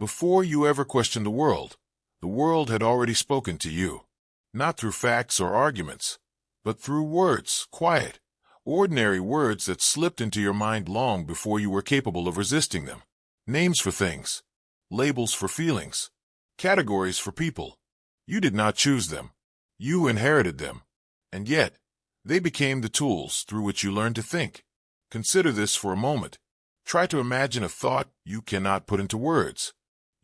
Before you ever questioned the world had already spoken to you. Not through facts or arguments, but through words, quiet, ordinary words that slipped into your mind long before you were capable of resisting them. Names for things, labels for feelings, categories for people. You did not choose them. You inherited them. And yet, they became the tools through which you learned to think. Consider this for a moment. Try to imagine a thought you cannot put into words.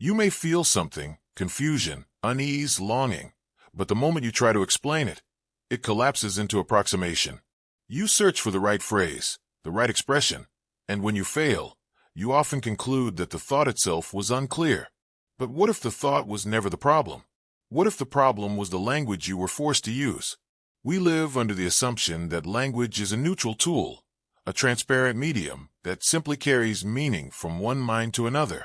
You may feel something, confusion, unease, longing, but the moment you try to explain it, it collapses into approximation. You search for the right phrase, the right expression, and when you fail, you often conclude that the thought itself was unclear. But what if the thought was never the problem? What if the problem was the language you were forced to use? We live under the assumption that language is a neutral tool, a transparent medium that simply carries meaning from one mind to another.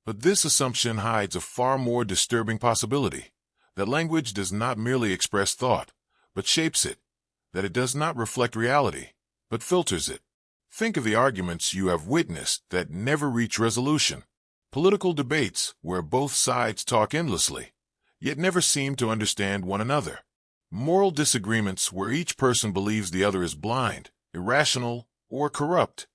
But this assumption hides a far more disturbing possibility, that language does not merely express thought, but shapes it, that it does not reflect reality, but filters it. Think of the arguments you have witnessed that never reach resolution, political debates where both sides talk endlessly, yet never seem to understand one another, moral disagreements where each person believes the other is blind, irrational, or corrupt.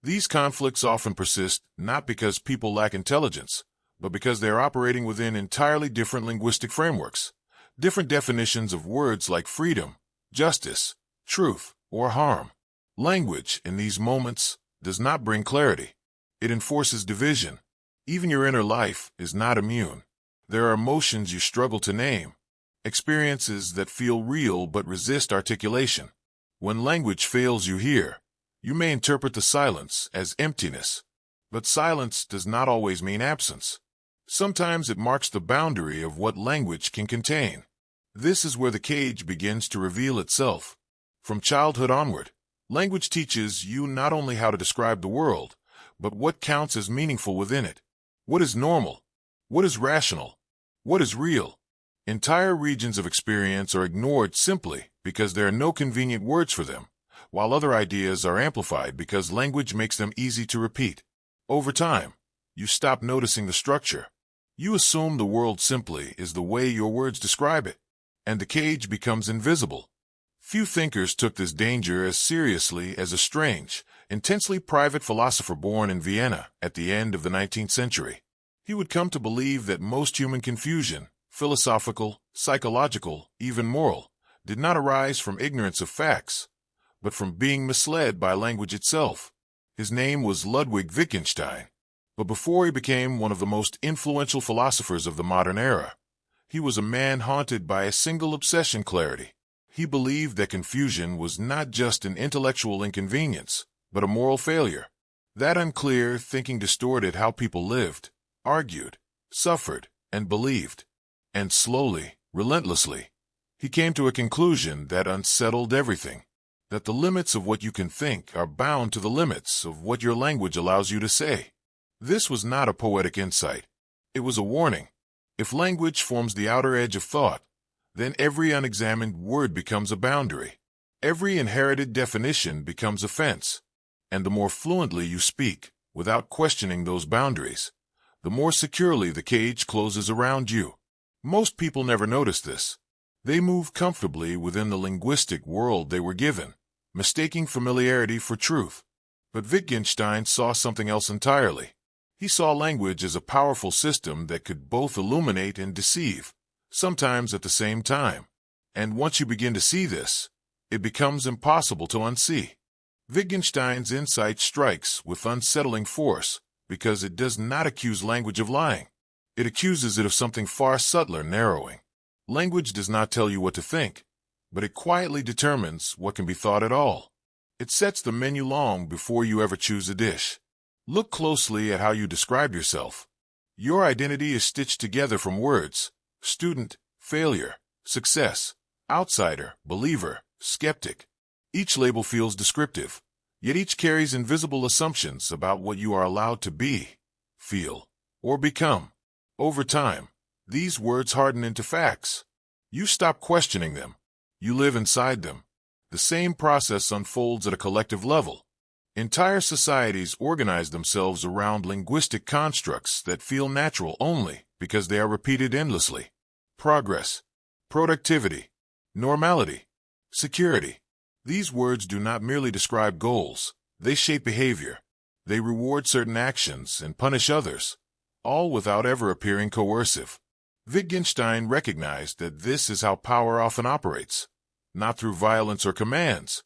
These conflicts often persist not because people lack intelligence, but because they are operating within entirely different linguistic frameworks, different definitions of words like freedom, justice, truth, or harm. Language, in these moments, does not bring clarity. It enforces division. Even your inner life is not immune. There are emotions you struggle to name, experiences that feel real but resist articulation. When language fails you here, you may interpret the silence as emptiness, but silence does not always mean absence. Sometimes it marks the boundary of what language can contain. This is where the cage begins to reveal itself. From childhood onward, language teaches you not only how to describe the world, but what counts as meaningful within it. What is normal? What is rational? What is real? Entire regions of experience are ignored simply because there are no convenient words for them, while other ideas are amplified because language makes them easy to repeat. Over time, you stop noticing the structure. You assume the world simply is the way your words describe it, and the cage becomes invisible. Few thinkers took this danger as seriously as a strange, intensely private philosopher born in Vienna at the end of the 19th century. He would come to believe that most human confusion, philosophical, psychological, even moral, did not arise from ignorance of facts, but from being misled by language itself. His name was Ludwig Wittgenstein, but before he became one of the most influential philosophers of the modern era, he was a man haunted by a single obsession: clarity. He believed that confusion was not just an intellectual inconvenience, but a moral failure. That unclear thinking distorted how people lived, argued, suffered, and believed. And slowly, relentlessly, he came to a conclusion that unsettled everything. That the limits of what you can think are bound to the limits of what your language allows you to say. This was not a poetic insight. It was a warning. If language forms the outer edge of thought, then every unexamined word becomes a boundary. Every inherited definition becomes a fence. And the more fluently you speak, without questioning those boundaries, the more securely the cage closes around you. Most people never notice this. They move comfortably within the linguistic world they were given, mistaking familiarity for truth. But Wittgenstein saw something else entirely. He saw language as a powerful system that could both illuminate and deceive, sometimes at the same time. And once you begin to see this, it becomes impossible to unsee. Wittgenstein's insight strikes with unsettling force because it does not accuse language of lying. It accuses it of something far subtler: narrowing. Language does not tell you what to think, but it quietly determines what can be thought at all. It sets the menu long before you ever choose a dish. Look closely at how you describe yourself. Your identity is stitched together from words: student, failure, success, outsider, believer, skeptic. Each label feels descriptive, yet each carries invisible assumptions about what you are allowed to be, feel, or become. Over time, these words harden into facts. You stop questioning them. You live inside them. The same process unfolds at a collective level. Entire societies organize themselves around linguistic constructs that feel natural only because they are repeated endlessly. Progress, productivity, normality, security. These words do not merely describe goals, they shape behavior. They reward certain actions and punish others, all without ever appearing coercive. Wittgenstein recognized that this is how power often operates, not through violence or commands,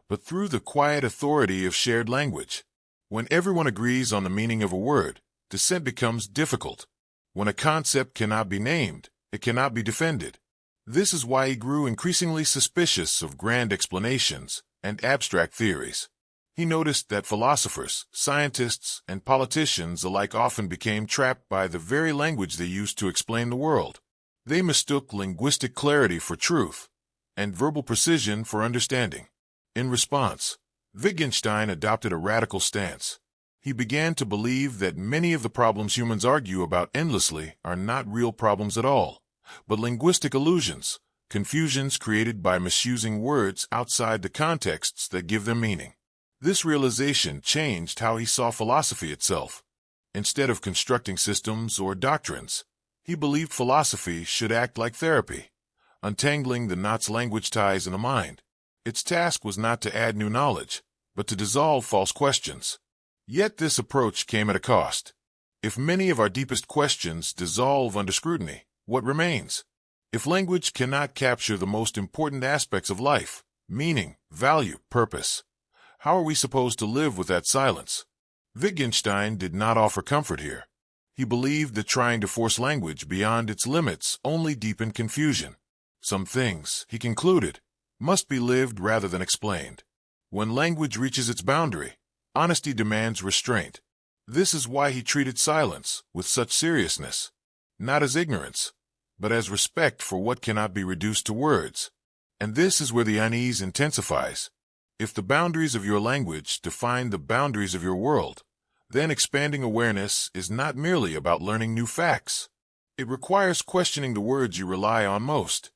but through the quiet authority of shared language. When everyone agrees on the meaning of a word, dissent becomes difficult. When a concept cannot be named, it cannot be defended. This is why he grew increasingly suspicious of grand explanations and abstract theories. He noticed that philosophers, scientists, and politicians alike often became trapped by the very language they used to explain the world. They mistook linguistic clarity for truth, and verbal precision for understanding. In response, Wittgenstein adopted a radical stance. He began to believe that many of the problems humans argue about endlessly are not real problems at all, but linguistic illusions, confusions created by misusing words outside the contexts that give them meaning. This realization changed how he saw philosophy itself. Instead of constructing systems or doctrines, he believed philosophy should act like therapy, untangling the knots language ties in the mind. Its task was not to add new knowledge, but to dissolve false questions. Yet this approach came at a cost. If many of our deepest questions dissolve under scrutiny, what remains? If language cannot capture the most important aspects of life, meaning, value, purpose, how are we supposed to live with that silence? Wittgenstein did not offer comfort here. He believed that trying to force language beyond its limits only deepened confusion. Some things, he concluded, must be lived rather than explained. When language reaches its boundary, honesty demands restraint. This is why he treated silence with such seriousness, not as ignorance, but as respect for what cannot be reduced to words. And this is where the unease intensifies. If the boundaries of your language define the boundaries of your world, then expanding awareness is not merely about learning new facts. It requires questioning the words you rely on most.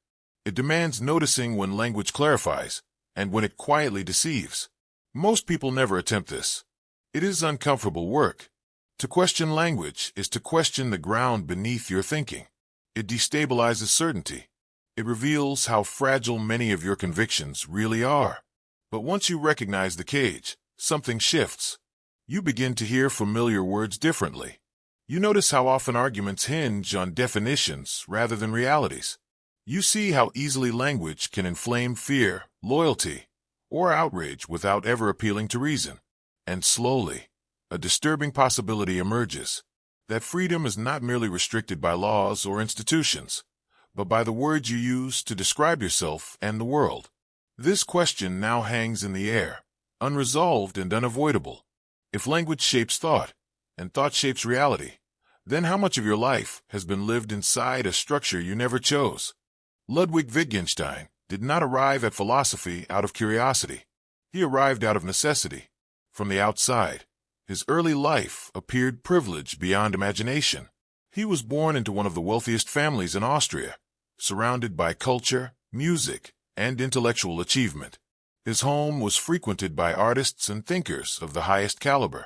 It demands noticing when language clarifies and when it quietly deceives. Most people never attempt this. It is uncomfortable work. To question language is to question the ground beneath your thinking. It destabilizes certainty. It reveals how fragile many of your convictions really are. But once you recognize the cage, something shifts. You begin to hear familiar words differently. You notice how often arguments hinge on definitions rather than realities. You see how easily language can inflame fear, loyalty, or outrage without ever appealing to reason. And slowly, a disturbing possibility emerges. That freedom is not merely restricted by laws or institutions, but by the words you use to describe yourself and the world. This question now hangs in the air, unresolved and unavoidable. If language shapes thought, and thought shapes reality, then how much of your life has been lived inside a structure you never chose? Ludwig Wittgenstein did not arrive at philosophy out of curiosity. He arrived out of necessity. From the outside, his early life appeared privileged beyond imagination. He was born into one of the wealthiest families in Austria, surrounded by culture, music, and intellectual achievement. His home was frequented by artists and thinkers of the highest caliber.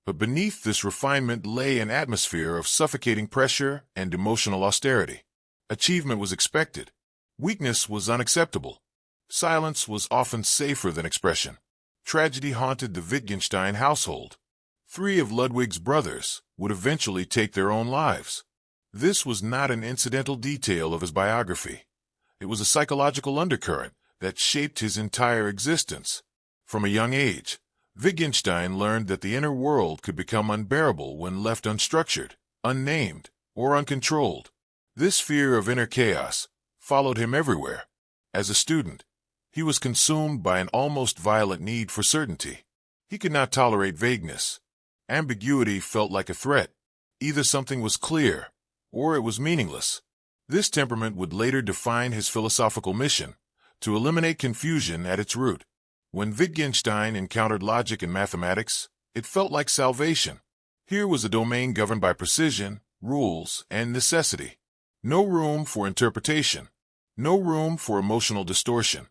But beneath this refinement lay an atmosphere of suffocating pressure and emotional austerity. Achievement was expected. Weakness was unacceptable. Silence was often safer than expression. Tragedy haunted the Wittgenstein household. 3 of Ludwig's brothers would eventually take their own lives. This was not an incidental detail of his biography. It was a psychological undercurrent that shaped his entire existence. From a young age, Wittgenstein learned that the inner world could become unbearable when left unstructured, unnamed, or uncontrolled. This fear of inner chaos followed him everywhere. As a student, he was consumed by an almost violent need for certainty. He could not tolerate vagueness. Ambiguity felt like a threat. Either something was clear, or it was meaningless. This temperament would later define his philosophical mission, to eliminate confusion at its root. When Wittgenstein encountered logic and mathematics, it felt like salvation. Here was a domain governed by precision, rules, and necessity. No room for interpretation. No room for emotional distortion.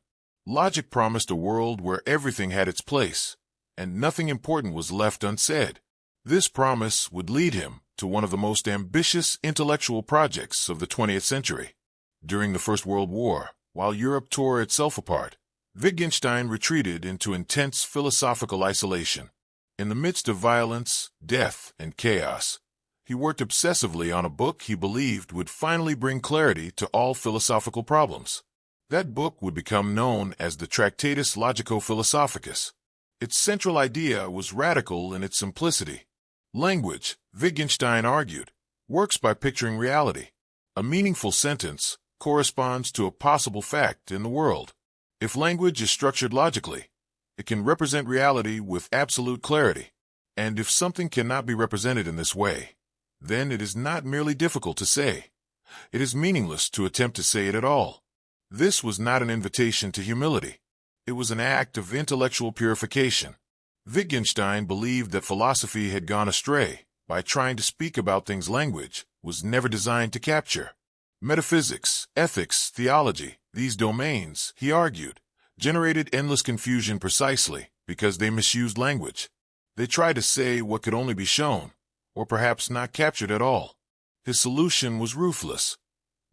Logic promised a world where everything had its place, and nothing important was left unsaid. This promise would lead him to one of the most ambitious intellectual projects of the 20th century. During the First World War, while Europe tore itself apart, Wittgenstein retreated into intense philosophical isolation. In the midst of violence, death, and chaos, he worked obsessively on a book he believed would finally bring clarity to all philosophical problems. That book would become known as the Tractatus Logico-Philosophicus. Its central idea was radical in its simplicity. Language, Wittgenstein argued, works by picturing reality. A meaningful sentence corresponds to a possible fact in the world. If language is structured logically, it can represent reality with absolute clarity. And if something cannot be represented in this way, then it is not merely difficult to say. It is meaningless to attempt to say it at all. This was not an invitation to humility. It was an act of intellectual purification. Wittgenstein believed that philosophy had gone astray by trying to speak about things language was never designed to capture. Metaphysics, ethics, theology, these domains, he argued, generated endless confusion precisely because they misused language. They tried to say what could only be shown, or perhaps not captured at all. His solution was ruthless.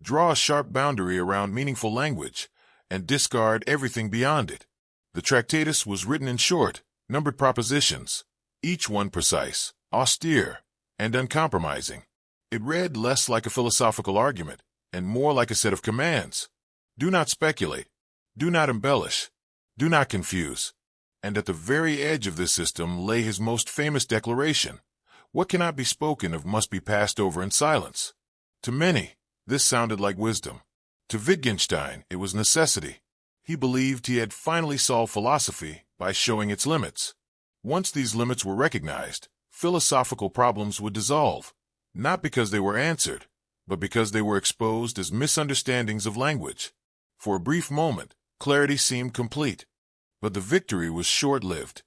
Draw a sharp boundary around meaningful language and discard everything beyond it. The Tractatus was written in short, numbered propositions, each one precise, austere, and uncompromising. It read less like a philosophical argument and more like a set of commands. Do not speculate. Do not embellish. Do not confuse. And at the very edge of this system lay his most famous declaration: what cannot be spoken of must be passed over in silence. To many, this sounded like wisdom. To Wittgenstein, it was necessity. He believed he had finally solved philosophy by showing its limits. Once these limits were recognized, philosophical problems would dissolve, not because they were answered, but because they were exposed as misunderstandings of language. For a brief moment, clarity seemed complete, but the victory was short-lived.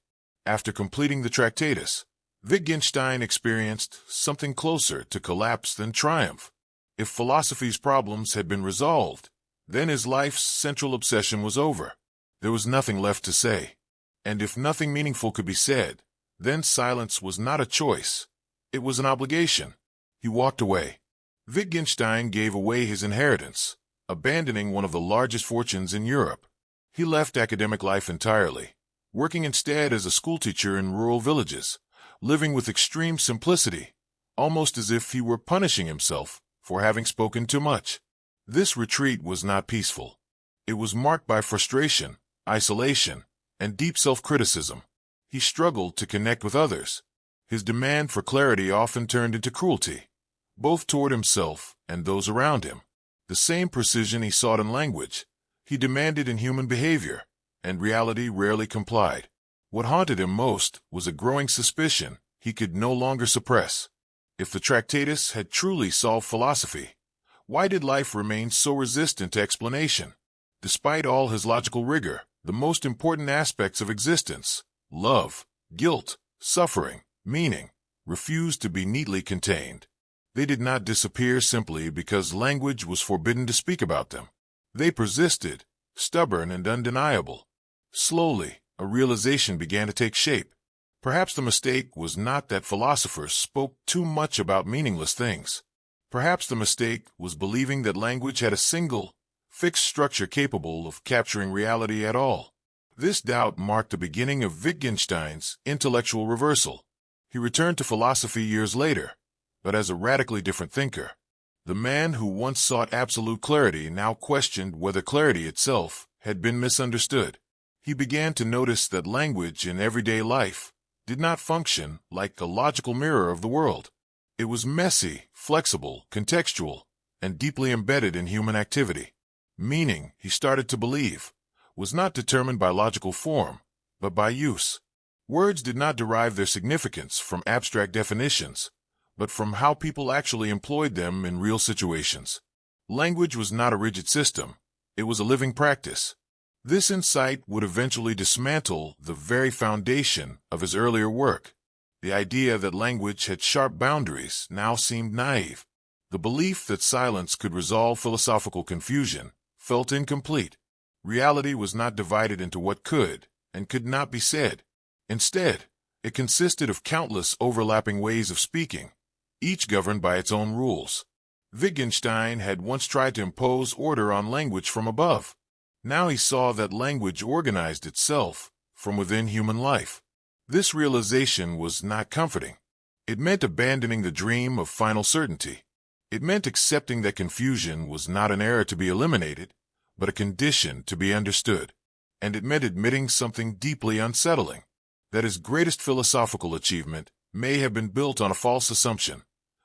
After completing the Tractatus, Wittgenstein experienced something closer to collapse than triumph. If philosophy's problems had been resolved, then his life's central obsession was over. There was nothing left to say. And if nothing meaningful could be said, then silence was not a choice. It was an obligation. He walked away. Wittgenstein gave away his inheritance, abandoning one of the largest fortunes in Europe. He left academic life entirely, working instead as a schoolteacher in rural villages, living with extreme simplicity, almost as if he were punishing himself for having spoken too much. This retreat was not peaceful. It was marked by frustration, isolation, and deep self-criticism. He struggled to connect with others. His demand for clarity often turned into cruelty, both toward himself and those around him. The same precision he sought in language, he demanded in human behavior, and reality rarely complied. What haunted him most was a growing suspicion he could no longer suppress. If the Tractatus had truly solved philosophy, why did life remain so resistant to explanation? Despite all his logical rigor, the most important aspects of existence, love, guilt, suffering, meaning, refused to be neatly contained. They did not disappear simply because language was forbidden to speak about them. They persisted, stubborn and undeniable. Slowly, a realization began to take shape. Perhaps the mistake was not that philosophers spoke too much about meaningless things. Perhaps the mistake was believing that language had a single, fixed structure capable of capturing reality at all. This doubt marked the beginning of Wittgenstein's intellectual reversal. He returned to philosophy years later, but as a radically different thinker. The man who once sought absolute clarity now questioned whether clarity itself had been misunderstood. He began to notice that language in everyday life did not function like a logical mirror of the world. It was messy, flexible, contextual, and deeply embedded in human activity. Meaning, he started to believe, was not determined by logical form, but by use. Words did not derive their significance from abstract definitions, but from how people actually employed them in real situations. Language was not a rigid system, it was a living practice. This insight would eventually dismantle the very foundation of his earlier work. The idea that language had sharp boundaries now seemed naive. The belief that silence could resolve philosophical confusion felt incomplete. Reality was not divided into what could and could not be said. Instead, it consisted of countless overlapping ways of speaking, each governed by its own rules. Wittgenstein had once tried to impose order on language from above. Now he saw that language organized itself from within human life. This realization was not comforting. It meant abandoning the dream of final certainty. It meant accepting that confusion was not an error to be eliminated, but a condition to be understood. And it meant admitting something deeply unsettling, that his greatest philosophical achievement may have been built on a false assumption,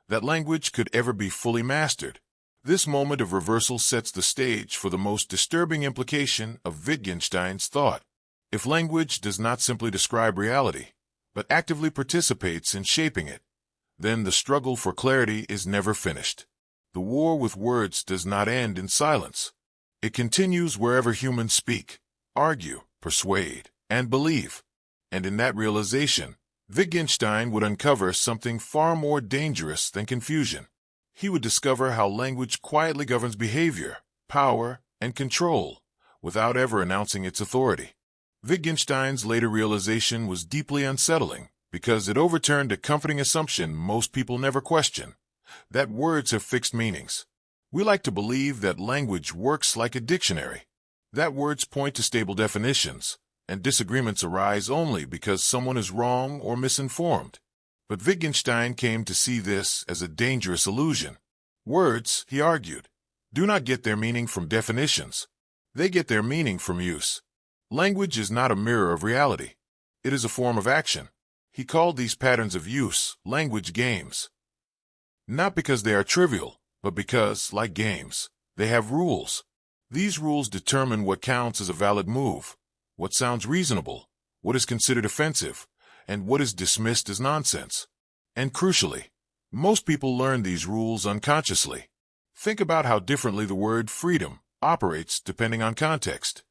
that language could ever be fully mastered. This moment of reversal sets the stage for the most disturbing implication of Wittgenstein's thought. If language does not simply describe reality, but actively participates in shaping it, then the struggle for clarity is never finished. The war with words does not end in silence. It continues wherever humans speak, argue, persuade, and believe. And in that realization, Wittgenstein would uncover something far more dangerous than confusion. He would discover how language quietly governs behavior, power, and control, without ever announcing its authority. Wittgenstein's later realization was deeply unsettling because it overturned a comforting assumption most people never question, that words have fixed meanings. We like to believe that language works like a dictionary, that words point to stable definitions, and disagreements arise only because someone is wrong or misinformed. But Wittgenstein came to see this as a dangerous illusion. Words, he argued, do not get their meaning from definitions. They get their meaning from use. Language is not a mirror of reality. It is a form of action. He called these patterns of use language games. Not because they are trivial, but because, like games, they have rules. These rules determine what counts as a valid move, what sounds reasonable, what is considered offensive, and what is dismissed as nonsense. And crucially, most people learn these rules unconsciously. Think about how differently the word freedom operates depending on context.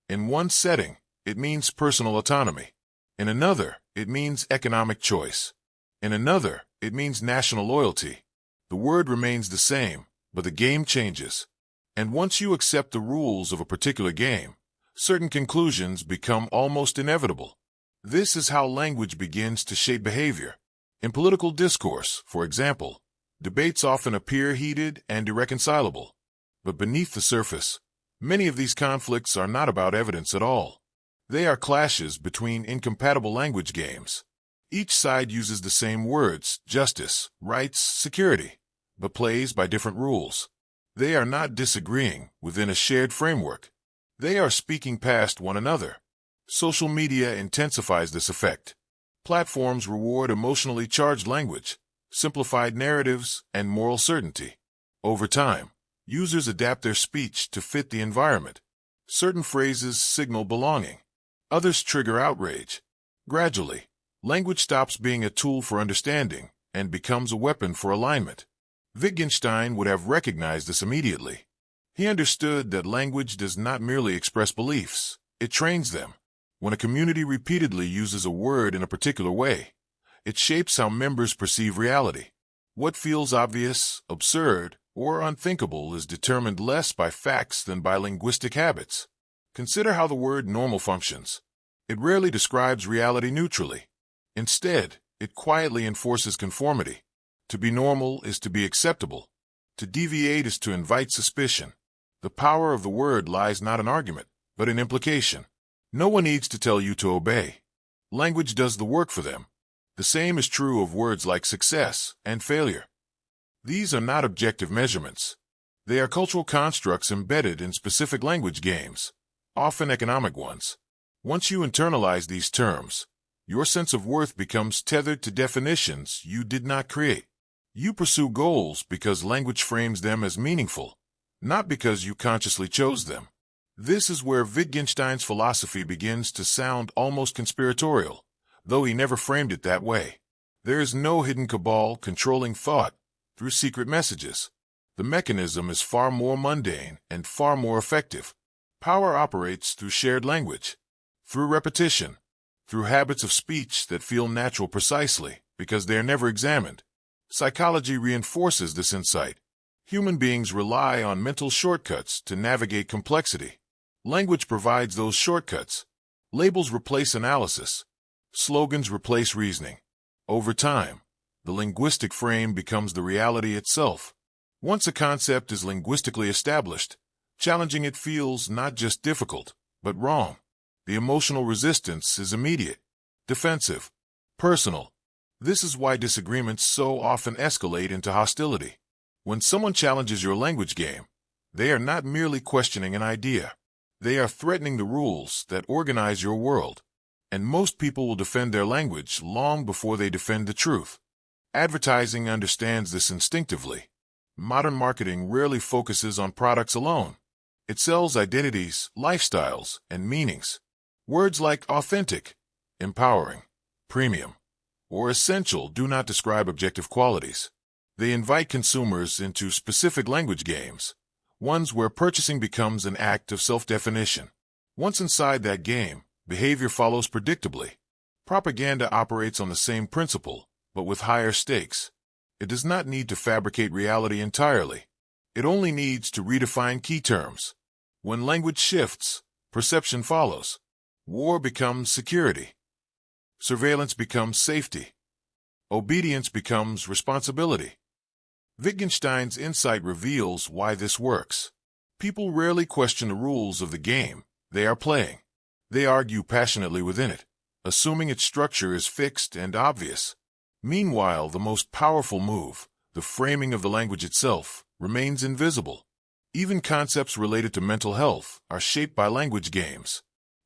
In one setting, it means personal autonomy. In another, it means economic choice. In another, it means national loyalty. The word remains the same, but the game changes. And once you accept the rules of a particular game, certain conclusions become almost inevitable. This is how language begins to shape behavior. In political discourse, for example, debates often appear heated and irreconcilable. But beneath the surface, many of these conflicts are not about evidence at all. They are clashes between incompatible language games. Each side uses the same words, justice, rights, security, but plays by different rules. They are not disagreeing within a shared framework. They are speaking past one another. Social media intensifies this effect. Platforms reward emotionally charged language, simplified narratives, and moral certainty. Over time, users adapt their speech to fit the environment. Certain phrases signal belonging. Others trigger outrage. Gradually, language stops being a tool for understanding and becomes a weapon for alignment. Wittgenstein would have recognized this immediately. He understood that language does not merely express beliefs, it trains them. When a community repeatedly uses a word in a particular way, it shapes how members perceive reality. What feels obvious, absurd, or unthinkable is determined less by facts than by linguistic habits. Consider how the word normal functions. It rarely describes reality neutrally. Instead, it quietly enforces conformity. To be normal is to be acceptable. To deviate is to invite suspicion. The power of the word lies not in argument, but in implication. No one needs to tell you to obey. Language does the work for them. The same is true of words like success and failure. These are not objective measurements. They are cultural constructs embedded in specific language games, often economic ones. Once you internalize these terms, your sense of worth becomes tethered to definitions you did not create. You pursue goals because language frames them as meaningful, not because you consciously chose them. This is where Wittgenstein's philosophy begins to sound almost conspiratorial, though he never framed it that way. There is no hidden cabal controlling thought through secret messages. The mechanism is far more mundane and far more effective. Power operates through shared language, through repetition, through habits of speech that feel natural precisely because they are never examined. Psychology reinforces this insight. Human beings rely on mental shortcuts to navigate complexity. Language provides those shortcuts. Labels replace analysis. Slogans replace reasoning. Over time, the linguistic frame becomes the reality itself. Once a concept is linguistically established, challenging it feels not just difficult, but wrong. The emotional resistance is immediate, defensive, personal. This is why disagreements so often escalate into hostility. When someone challenges your language game, they are not merely questioning an idea. They are threatening the rules that organize your world. And most people will defend their language long before they defend the truth. Advertising understands this instinctively. Modern marketing rarely focuses on products alone. It sells identities, lifestyles, and meanings. Words like authentic, empowering, premium, or essential do not describe objective qualities. They invite consumers into specific language games, ones where purchasing becomes an act of self-definition. Once inside that game, behavior follows predictably. Propaganda operates on the same principle, but with higher stakes. It does not need to fabricate reality entirely. It only needs to redefine key terms. When language shifts, perception follows. War becomes security. Surveillance becomes safety. Obedience becomes responsibility. Wittgenstein's insight reveals why this works. People rarely question the rules of the game they are playing. They argue passionately within it, assuming its structure is fixed and obvious. Meanwhile, the most powerful move, the framing of the language itself, remains invisible. Even concepts related to mental health are shaped by language games.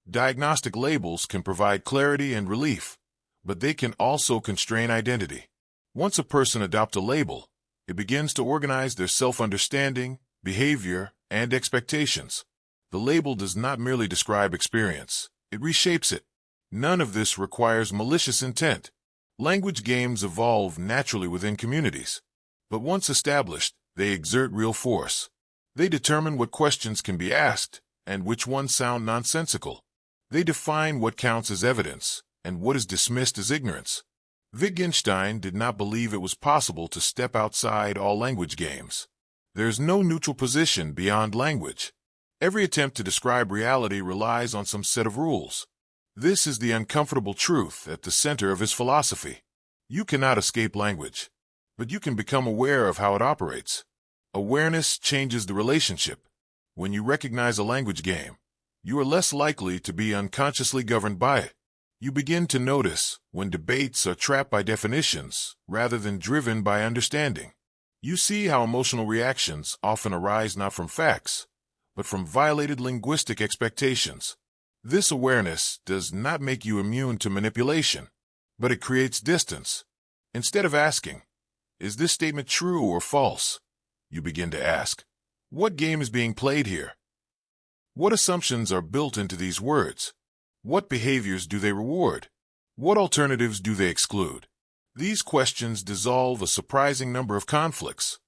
Diagnostic labels can provide clarity and relief, but they can also constrain identity. Once a person adopts a label, it begins to organize their self-understanding, behavior, and expectations. The label does not merely describe experience, it reshapes it. None of this requires malicious intent. Language games evolve naturally within communities, but once established, they exert real force. They determine what questions can be asked and which ones sound nonsensical. They define what counts as evidence and what is dismissed as ignorance. Wittgenstein did not believe it was possible to step outside all language games. There is no neutral position beyond language. Every attempt to describe reality relies on some set of rules. This is the uncomfortable truth at the center of his philosophy. You cannot escape language, but you can become aware of how it operates. Awareness changes the relationship. When you recognize a language game, you are less likely to be unconsciously governed by it. You begin to notice when debates are trapped by definitions rather than driven by understanding. You see how emotional reactions often arise not from facts, but from violated linguistic expectations. This awareness does not make you immune to manipulation, but it creates distance. Instead of asking, "Is this statement true or false?" you begin to ask, "What game is being played here? What assumptions are built into these words? What behaviors do they reward? What alternatives do they exclude?" These questions dissolve a surprising number of conflicts.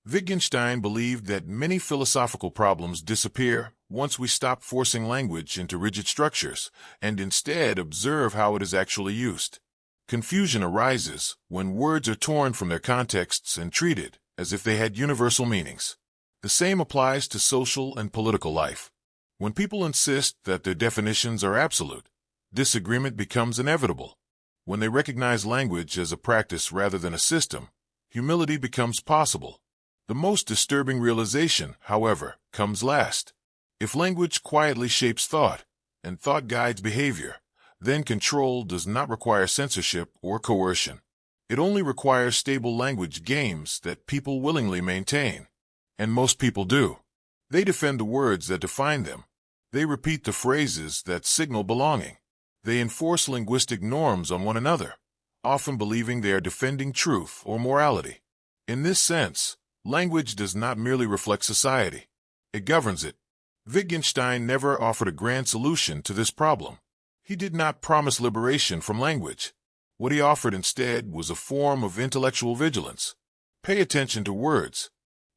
Wittgenstein believed that many philosophical problems disappear once we stop forcing language into rigid structures and instead observe how it is actually used. Confusion arises when words are torn from their contexts and treated as if they had universal meanings. The same applies to social and political life. When people insist that their definitions are absolute, disagreement becomes inevitable. When they recognize language as a practice rather than a system, humility becomes possible. The most disturbing realization, however, comes last. If language quietly shapes thought, and thought guides behavior, then control does not require censorship or coercion. It only requires stable language games that people willingly maintain. And most people do. They defend the words that define them. They repeat the phrases that signal belonging. They enforce linguistic norms on one another, often believing they are defending truth or morality. In this sense, language does not merely reflect society. It governs it. Wittgenstein never offered a grand solution to this problem. He did not promise liberation from language. What he offered instead was a form of intellectual vigilance. Pay attention to words.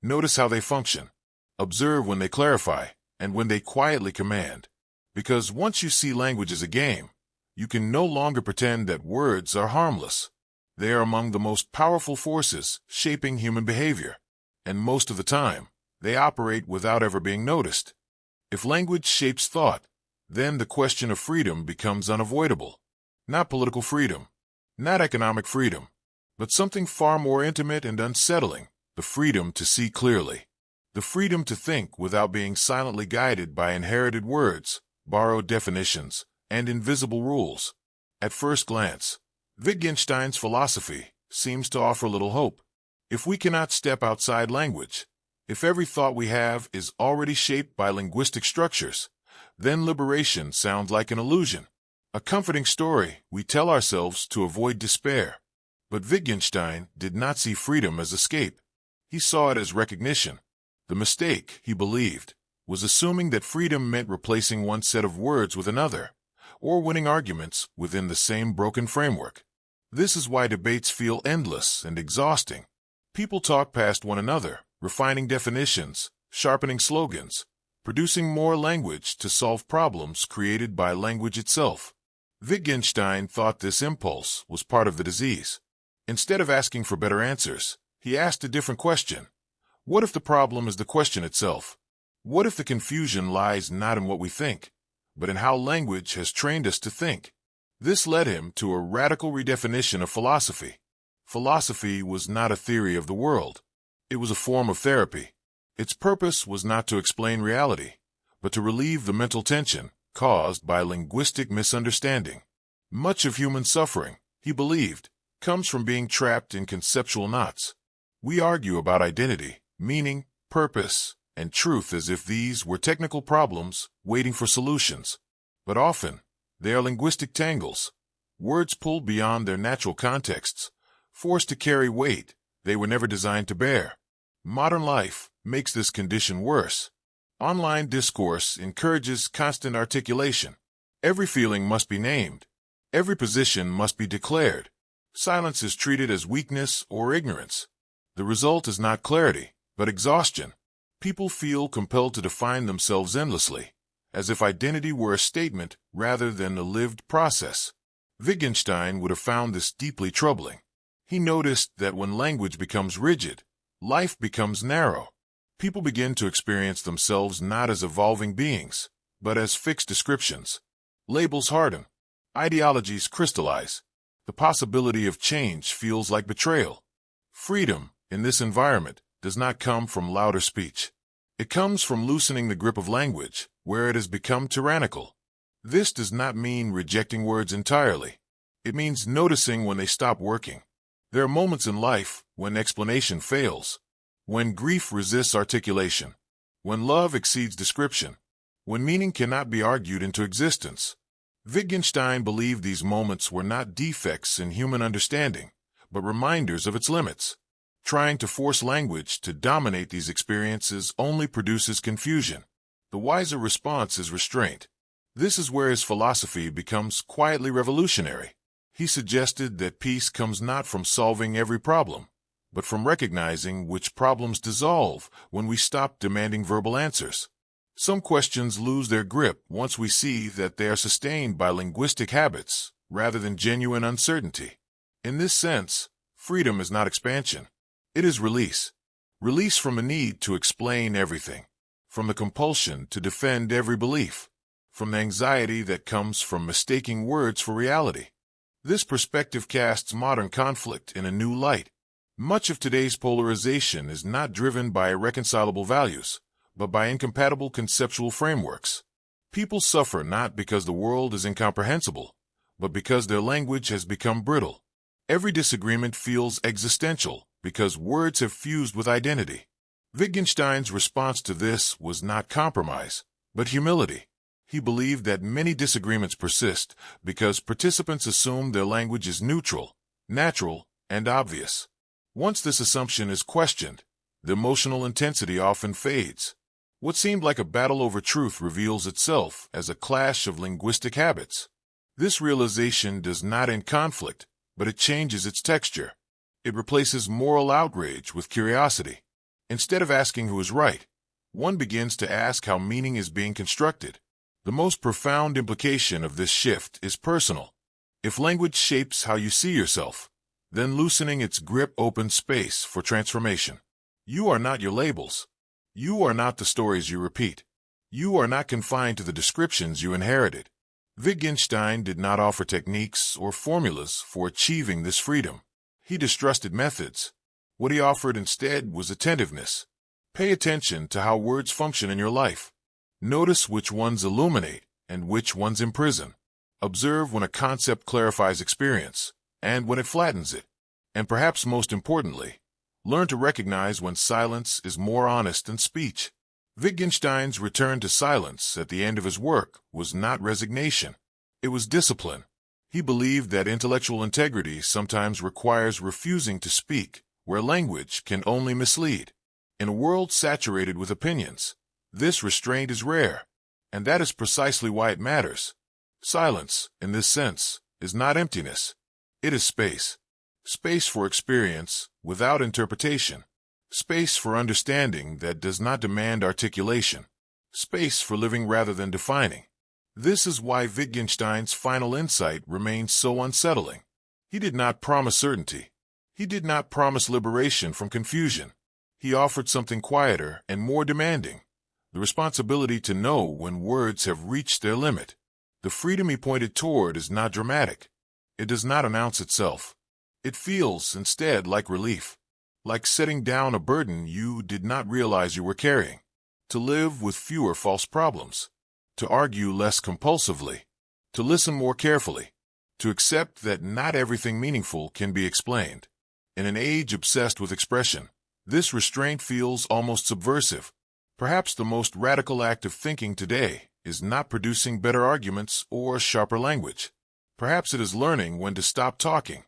Notice how they function. Observe when they clarify and when they quietly command. Because once you see language as a game, you can no longer pretend that words are harmless. They are among the most powerful forces shaping human behavior. And most of the time, they operate without ever being noticed. If language shapes thought, then the question of freedom becomes unavoidable. Not political freedom, not economic freedom, but something far more intimate and unsettling, the freedom to see clearly. The freedom to think without being silently guided by inherited words, borrowed definitions, and invisible rules. At first glance, Wittgenstein's philosophy seems to offer little hope. If we cannot step outside language, if every thought we have is already shaped by linguistic structures, then liberation sounds like an illusion, a comforting story we tell ourselves to avoid despair. But Wittgenstein did not see freedom as escape. He saw it as recognition. The mistake, he believed, was assuming that freedom meant replacing one set of words with another, or winning arguments within the same broken framework. This is why debates feel endless and exhausting. People talk past one another, refining definitions, sharpening slogans, producing more language to solve problems created by language itself. Wittgenstein thought this impulse was part of the disease. Instead of asking for better answers, he asked a different question. What if the problem is the question itself? What if the confusion lies not in what we think, but in how language has trained us to think? This led him to a radical redefinition of philosophy. Philosophy was not a theory of the world. It was a form of therapy. Its purpose was not to explain reality, but to relieve the mental tension caused by linguistic misunderstanding. Much of human suffering, he believed, comes from being trapped in conceptual knots. We argue about identity, meaning, purpose, and truth as if these were technical problems waiting for solutions. But often, they are linguistic tangles, words pulled beyond their natural contexts, forced to carry weight they were never designed to bear. Modern life makes this condition worse. Online discourse encourages constant articulation. Every feeling must be named. Every position must be declared. Silence is treated as weakness or ignorance. The result is not clarity, but exhaustion. People feel compelled to define themselves endlessly, as if identity were a statement rather than a lived process. Wittgenstein would have found this deeply troubling. He noticed that when language becomes rigid, life becomes narrow. People begin to experience themselves not as evolving beings, but as fixed descriptions. Labels harden. Ideologies crystallize. The possibility of change feels like betrayal. Freedom, in this environment, does not come from louder speech. It comes from loosening the grip of language, where it has become tyrannical. This does not mean rejecting words entirely. It means noticing when they stop working. There are moments in life when explanation fails, when grief resists articulation, when love exceeds description, when meaning cannot be argued into existence. Wittgenstein believed these moments were not defects in human understanding, but reminders of its limits. Trying to force language to dominate these experiences only produces confusion. The wiser response is restraint. This is where his philosophy becomes quietly revolutionary. He suggested that peace comes not from solving every problem, but from recognizing which problems dissolve when we stop demanding verbal answers. Some questions lose their grip once we see that they are sustained by linguistic habits rather than genuine uncertainty. In this sense, freedom is not expansion. It is release. Release from a need to explain everything, from the compulsion to defend every belief, from the anxiety that comes from mistaking words for reality. This perspective casts modern conflict in a new light. Much of today's polarization is not driven by irreconcilable values, but by incompatible conceptual frameworks. People suffer not because the world is incomprehensible, but because their language has become brittle. Every disagreement feels existential because words have fused with identity. Wittgenstein's response to this was not compromise, but humility. He believed that many disagreements persist because participants assume their language is neutral, natural, and obvious. Once this assumption is questioned, the emotional intensity often fades. What seemed like a battle over truth reveals itself as a clash of linguistic habits. This realization does not end conflict, but it changes its texture. It replaces moral outrage with curiosity. Instead of asking who is right, one begins to ask how meaning is being constructed. The most profound implication of this shift is personal. If language shapes how you see yourself, then loosening its grip opens space for transformation. You are not your labels. You are not the stories you repeat. You are not confined to the descriptions you inherited. Wittgenstein did not offer techniques or formulas for achieving this freedom. He distrusted methods. What he offered instead was attentiveness. Pay attention to how words function in your life. Notice which ones illuminate and which ones imprison. Observe when a concept clarifies experience and when it flattens it. And perhaps most importantly, learn to recognize when silence is more honest than speech. Wittgenstein's return to silence at the end of his work was not resignation. It was discipline. He believed that intellectual integrity sometimes requires refusing to speak where language can only mislead. In a world saturated with opinions, this restraint is rare, and that is precisely why it matters. Silence, in this sense, is not emptiness. It is space. Space for experience without interpretation. Space for understanding that does not demand articulation. Space for living rather than defining. This is why Wittgenstein's final insight remains so unsettling. He did not promise certainty. He did not promise liberation from confusion. He offered something quieter and more demanding, the responsibility to know when words have reached their limit. The freedom he pointed toward is not dramatic. It does not announce itself. It feels, instead, like relief, like setting down a burden you did not realize you were carrying, to live with fewer false problems, to argue less compulsively, to listen more carefully, to accept that not everything meaningful can be explained. In an age obsessed with expression, this restraint feels almost subversive. Perhaps the most radical act of thinking today is not producing better arguments or sharper language. Perhaps it is learning when to stop talking,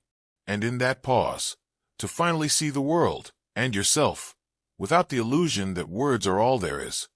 and in that pause, to finally see the world and yourself, without the illusion that words are all there is.